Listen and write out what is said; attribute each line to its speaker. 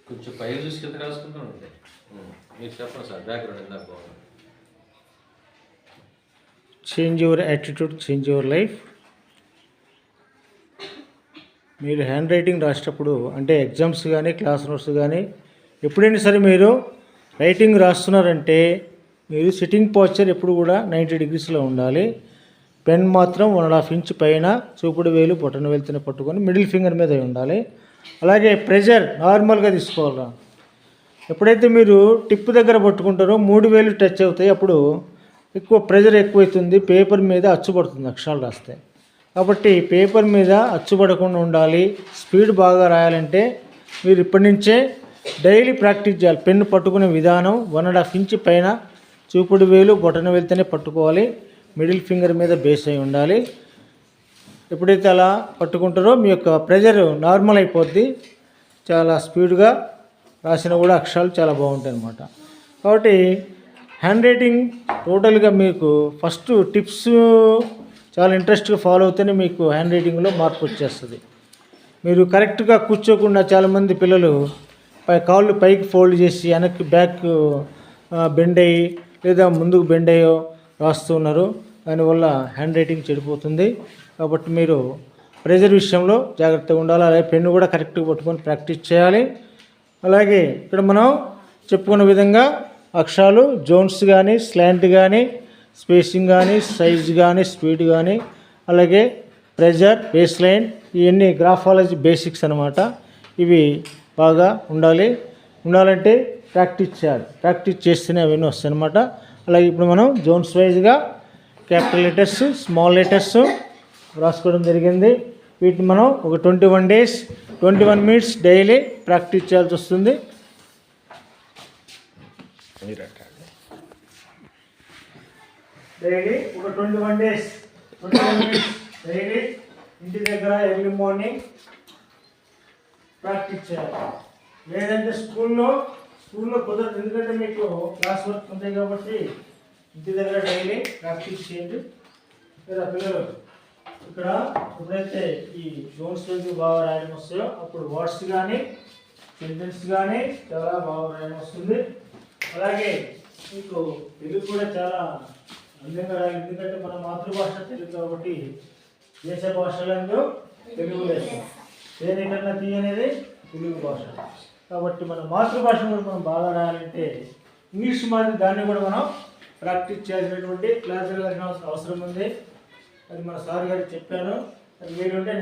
Speaker 1: కొంచెం పైకి చూసి కింద రాసుకుంటూ ఉంటే మీరు చెప్పండి సార్ బ్యాక్గ్రౌండ్ ఇందాక బాగుంది.
Speaker 2: Change your attitude, change your life. మీరు హ్యాండ్ రైటింగ్ రాసేటప్పుడు అంటే ఎగ్జామ్స్ కానీ క్లాస్ నోట్స్ కానీ ఎప్పుడైనా సరే మీరు రైటింగ్ రాస్తున్నారంటే మీరు సిట్టింగ్ పోస్చర్ ఎప్పుడు కూడా 90 degreesలో ఉండాలి. పెన్ మాత్రం 1.5 inch పైన చూపుడు వేలు బొటన వేలుతోనే పట్టుకొని మిడిల్ ఫింగర్ మీద ఉండాలి. అలాగే ప్రెజర్ నార్మల్గా తీసుకోవాలి. ఎప్పుడైతే మీరు టిప్ దగ్గర పట్టుకుంటారో 3 వేలు టచ్ అవుతాయి, అప్పుడు ఎక్కువ ప్రెజర్ ఎక్కువైతుంది, పేపర్ మీద అచ్చుపడుతుంది అక్షరాలు రాస్తే. కాబట్టి పేపర్ మీద అచ్చుపడకుండా ఉండాలి. స్పీడ్ బాగా రాయాలంటే మీరు ఇప్పటి నుంచే డైలీ ప్రాక్టీస్ చేయాలి. పెన్ను పట్టుకునే విధానం 1.5 inch పైన చూపుడు వేలు బొటన వేలుతోనే పట్టుకోవాలి. మిడిల్ ఫింగర్ మీద బేస్ అయి ఉండాలి. ఎప్పుడైతే అలా పట్టుకుంటారో మీ యొక్క ప్రెజర్ నార్మల్ అయిపోద్ది. చాలా స్పీడ్గా రాసినా కూడా అక్షరాలు చాలా బాగుంటాయి అన్నమాట. కాబట్టి హ్యాండ్ రైటింగ్ టోటల్గా మీకు ఫస్ట్ టిప్స్ చాలా ఇంట్రెస్ట్గా ఫాలో అవుతేనే మీకు హ్యాండ్ రైటింగ్లో మార్పు వచ్చేస్తుంది. మీరు కరెక్ట్గా కూర్చోకుండా చాలామంది పిల్లలు కాళ్ళు పైకి ఫోల్డ్ చేసి వెనక్కి బ్యాక్ బెండ్ అయ్యి లేదా ముందుకు బెండ్ అయ్యో రాస్తూ ఉన్నారు. దానివల్ల హ్యాండ్ రైటింగ్ చెడిపోతుంది. కాబట్టి మీరు ప్రెజర్ విషయంలో జాగ్రత్తగా ఉండాలి. అలాగే పెన్ను కూడా కరెక్ట్గా పట్టుకొని ప్రాక్టీస్ చేయాలి. అలాగే ఇక్కడ మనం చెప్పుకున్న విధంగా అక్షరాలు జోన్స్ కానీ స్లాంట్ కానీ స్పేసింగ్ కానీ సైజ్ కానీ స్పీడ్ కానీ అలాగే ప్రెజర్ బేస్ లైన్ ఇవన్నీ గ్రాఫాలజీ బేసిక్స్ అన్నమాట. ఇవి బాగా ఉండాలంటే ప్రాక్టీస్ చేయాలి. ప్రాక్టీస్ చేస్తేనే అవన్నీ వస్తాయి అన్నమాట. అలాగే ఇప్పుడు మనం జోన్స్ వైజ్గా క్యాపిటల్ లెటర్స్ స్మాల్ లెటర్స్ రాసుకోవడం జరిగింది. వీటిని మనం ఒక 21 days 21 minutes డైలీ ప్రాక్టీస్ చేయాల్సి వస్తుంది. డైలీ ఒక 21 days 21 minutes డైలీ ఇంటి దగ్గర ఎర్లీ మార్నింగ్ ప్రాక్టీస్ చేయాలి. లేదంటే స్కూల్లో కుదరదు, ఎందుకంటే మీకు క్లాస్ వర్క్ ఉంటాయి కాబట్టి ఇంటి దగ్గర డైలీ ప్రాక్టీస్ చేయండి. పిల్లలు ఇక్కడ ఎప్పుడైతే ఈ జోన్స్ బాగా రాయడం వస్తాయో అప్పుడు వర్డ్స్ కానీ సెంటెన్స్ కానీ చాలా బాగా రాయడం వస్తుంది. అలాగే మీకు తెలుగు కూడా చాలా అందంగా రాయాలి, ఎందుకంటే మన మాతృభాష తెలుగు కాబట్టి దేశ భాషలందు తెలుగు లేదు, దేనికన్నా తీయనేది తెలుగు భాష. కాబట్టి మన మాతృభాష కూడా మనం బాగా రాయాలంటే ఇంగ్లీష్ మాదిరి దాన్ని కూడా మనం ప్రాక్టీస్ చేయాల్సినటువంటి క్లాసులు అవసరం ఉంది. అది మన సార్ గారికి చెప్పాను. అది మీరుంటే నెక్స్ట్